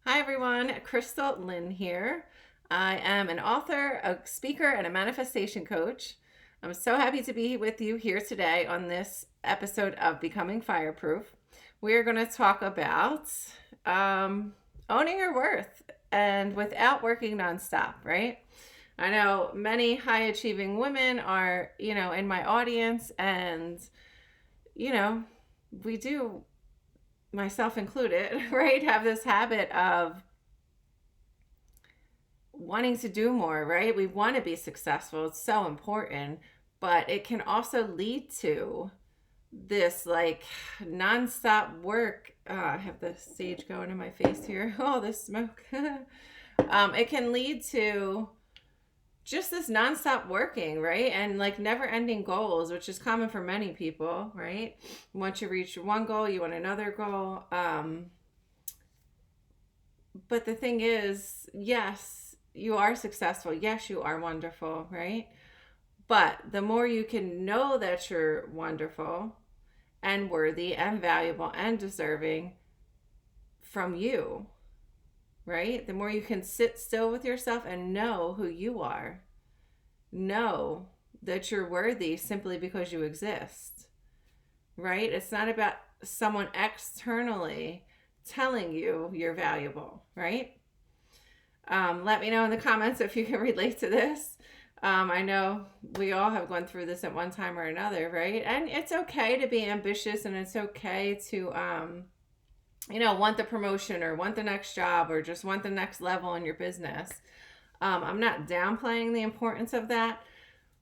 Hi everyone, Crystal Lynn here. I am an author, a speaker, and a manifestation coach. I'm so happy to be with you here today on this episode of Becoming Fireproof. We are going to talk about um, owning your worth and without working nonstop, right? I know many high achieving women are, in my audience, and, you know, we do, myself included, right, have this habit of wanting to do more, right? We want to be successful. It's so important, but it can also lead to this like nonstop work. I have the sage going in my face here. Oh, the smoke. It can lead to just this nonstop working, right? And like never ending goals, which is common for many people, right? Once you reach one goal, you want another goal. But the thing is, yes, you are successful. Yes, you are wonderful, right? But the more you can know that you're wonderful and worthy and valuable and deserving from you, right? The more you can sit still with yourself and know who you are, know that you're worthy simply because you exist, right? It's not about someone externally telling you you're valuable, right? Let me know in the comments if you can relate to this. I know we all have gone through this at one time or another, right? And it's okay to be ambitious, and it's okay to, want the promotion or want the next job or just want the next level in your business. I'm not downplaying the importance of that.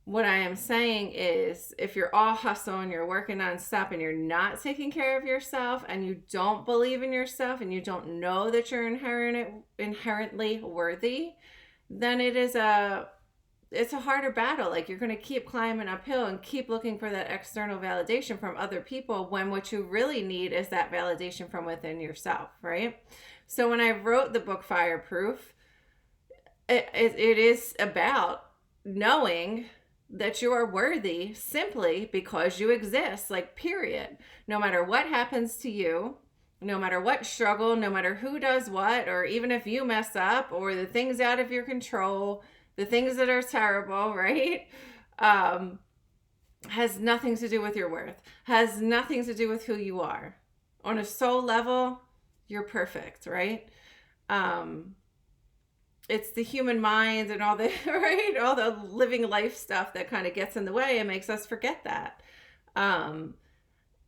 What I am saying is if you're all hustle and you're working nonstop and you're not taking care of yourself and you don't believe in yourself and you don't know that you're inherently worthy, then it's a harder battle. Like you're going to keep climbing uphill and keep looking for that external validation from other people when what you really need is that validation from within yourself, right? So when I wrote the book Fireproof, it is about knowing that you are worthy simply because you exist, like, period. No matter what happens to you, no matter what struggle, no matter who does what, or even if you mess up or the things out of your control, the things that are terrible, right? Has nothing to do with your worth, has nothing to do with who you are. On a soul level, you're perfect, right? It's the human mind and all the right, all the living life stuff that kind of gets in the way and makes us forget that. And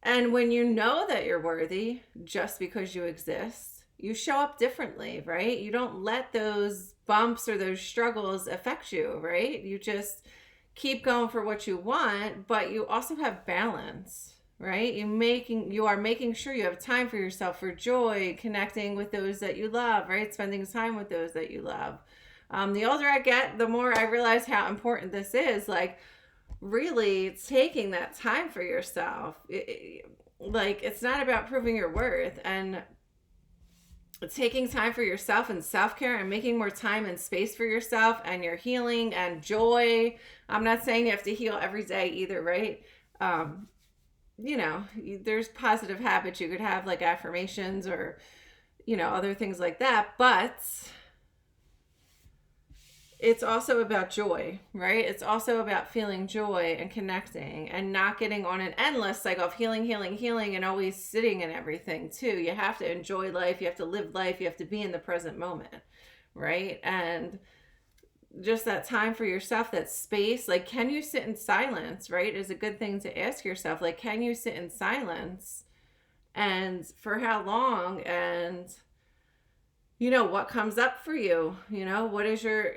when you know that you're worthy just because you exist, you show up differently, right? You don't let those bumps or those struggles affect you, right? You just keep going for what you want, but you also have balance, right? You are making sure you have time for yourself, for joy, connecting with those that you love, right? Spending time with those that you love. The older I get, the more I realize how important this is. Like, really taking that time for yourself. It's not about proving your worth, and taking time for yourself and self-care and making more time and space for yourself and your healing and joy. I'm not saying you have to heal every day either, right? There's positive habits you could have, like affirmations or, other things like that. But it's also about joy, right? It's also about feeling joy and connecting and not getting on an endless cycle of healing, healing, healing, and always sitting in everything too. You have to enjoy life. You have to live life. You have to be in the present moment, right? And just that time for yourself, that space. Like, can you sit in silence, right? Is a good thing to ask yourself. Like, can you sit in silence, and for how long? And what comes up for you? What is your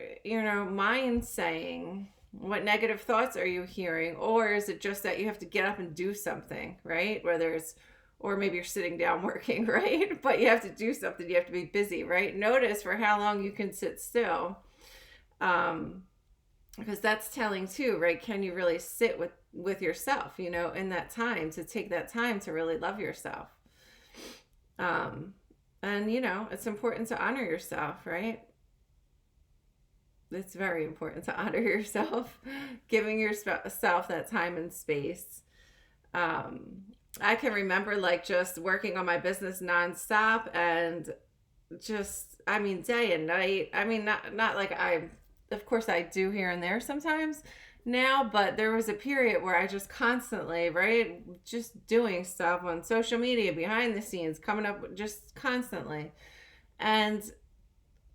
mind saying? What negative thoughts are you hearing? Or is it just that you have to get up and do something, right? Or maybe you're sitting down working, right? But you have to do something. You have to be busy, right? Notice for how long you can sit still. Because that's telling too, right? Can you really sit with yourself, in that time, to take that time to really love yourself? And it's important to honor yourself, right? It's very important to honor yourself, giving yourself that time and space. I can remember like just working on my business nonstop, and just, I mean, day and night. I mean, not like of course I do here and there sometimes now, but there was a period where I just constantly, right, just doing stuff on social media, behind the scenes, coming up just constantly. And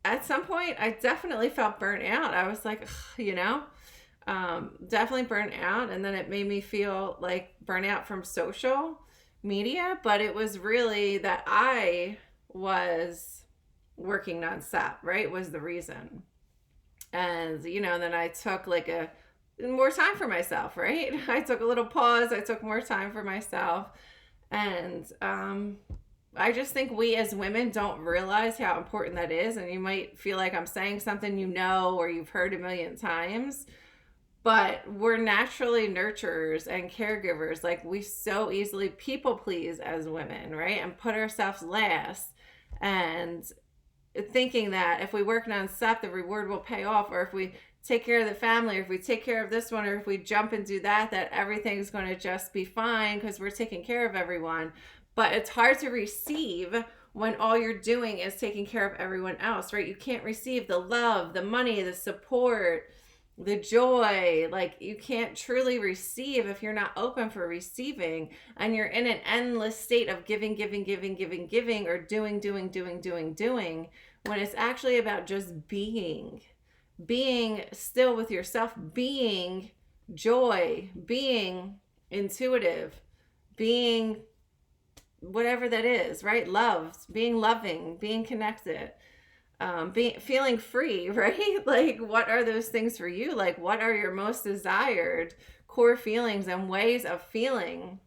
at some point, I definitely felt burnt out. I was like, definitely burnt out. And then it made me feel like burnout from social media, but it was really that I was working nonstop, right? Was the reason. And, then I took like more time for myself, right? I took a little pause. I took more time for myself. And, I just think we as women don't realize how important that is. And you might feel like I'm saying something or you've heard a million times, but we're naturally nurturers and caregivers. Like, we so easily people please as women, right? And put ourselves last. And thinking that if we work nonstop, the reward will pay off, or if we take care of the family, or if we take care of this one, or if we jump and do that everything's going to just be fine because we're taking care of everyone. But it's hard to receive when all you're doing is taking care of everyone else, right? You can't receive the love, the money, the support, the joy. Like, you can't truly receive if you're not open for receiving, and you're in an endless state of giving, or doing, when it's actually about just being still with yourself, being joy, being intuitive, being whatever that is, right? Loved, being loving, being connected, feeling free, right? Like, what are those things for you? Like, what are your most desired core feelings and ways of feeling?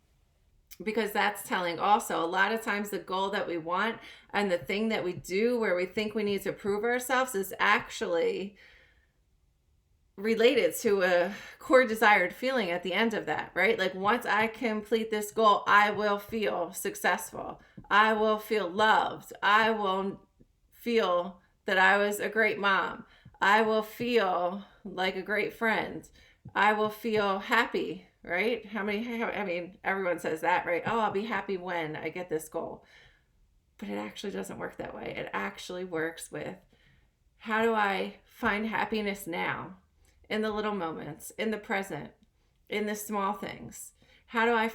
Because that's telling also. A lot of times the goal that we want and the thing that we do where we think we need to prove ourselves is actually related to a core desired feeling at the end of that, right? Like, once I complete this goal, I will feel successful. I will feel loved. I will feel that I was a great mom. I will feel like a great friend. I will feel happy, right? I mean, everyone says that, right? Oh, I'll be happy when I get this goal. But it actually doesn't work that way. It actually works with, how do I find happiness now? In the little moments, in the present, in the small things. How do I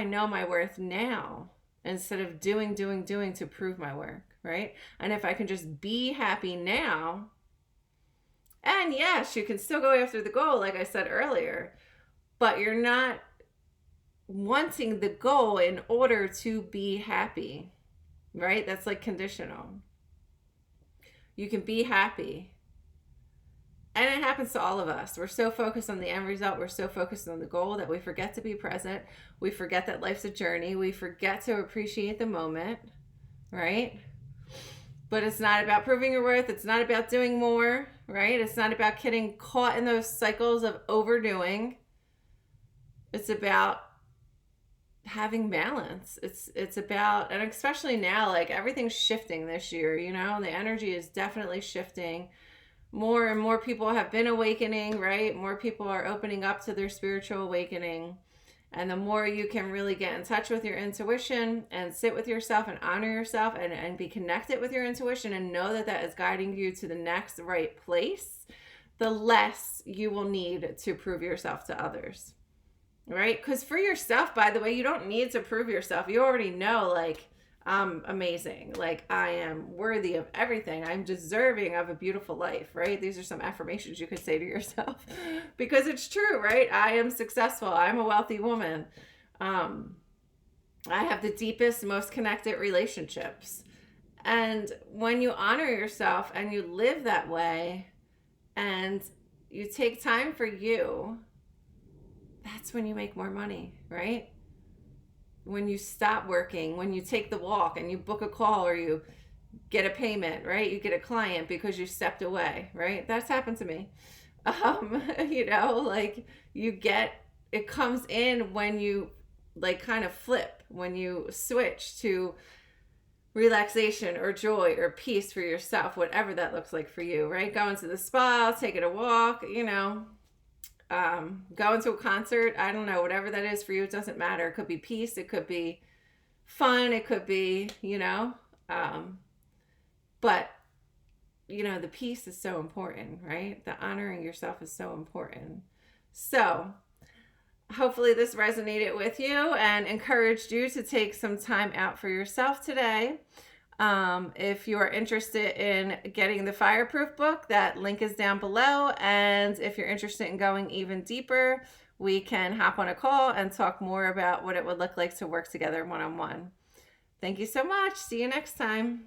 know my worth now instead of doing to prove my worth, right? And if I can just be happy now, and yes, you can still go after the goal, like I said earlier, but you're not wanting the goal in order to be happy, right? That's like conditional. You can be happy. And it happens to all of us. We're so focused on the end result. We're so focused on the goal that we forget to be present. We forget that life's a journey. We forget to appreciate the moment, right? But it's not about proving your worth. It's not about doing more, right? It's not about getting caught in those cycles of overdoing. It's about having balance. It's about, and especially now, like, everything's shifting this year, the energy is definitely shifting. More and more people have been awakening, right? More people are opening up to their spiritual awakening. And the more you can really get in touch with your intuition and sit with yourself and honor yourself and be connected with your intuition and know that is guiding you to the next right place, the less you will need to prove yourself to others, right? Because for yourself, by the way, you don't need to prove yourself. You already know, like, I'm amazing. Like, I am worthy of everything. I'm deserving of a beautiful life, right? These are some affirmations you could say to yourself because it's true, right? I am successful. I'm a wealthy woman. I have the deepest, most connected relationships. And when you honor yourself and you live that way and you take time for you, that's when you make more money, right? When you stop working, when you take the walk and you book a call or you get a payment, right? You get a client because you stepped away, right? That's happened to me. Like, it comes in when you, like, kind of flip, when you switch to relaxation or joy or peace for yourself, whatever that looks like for you, right? Going to the spa, taking a walk, going to a concert, I don't know, whatever that is for you, it doesn't matter. It could be peace, it could be fun, it could be, the peace is so important, right? The honoring yourself is so important. So hopefully this resonated with you and encouraged you to take some time out for yourself today. If you are interested in getting the Fireproof book, that link is down below. And if you're interested in going even deeper, we can hop on a call and talk more about what it would look like to work together one-on-one. Thank you so much. See you next time.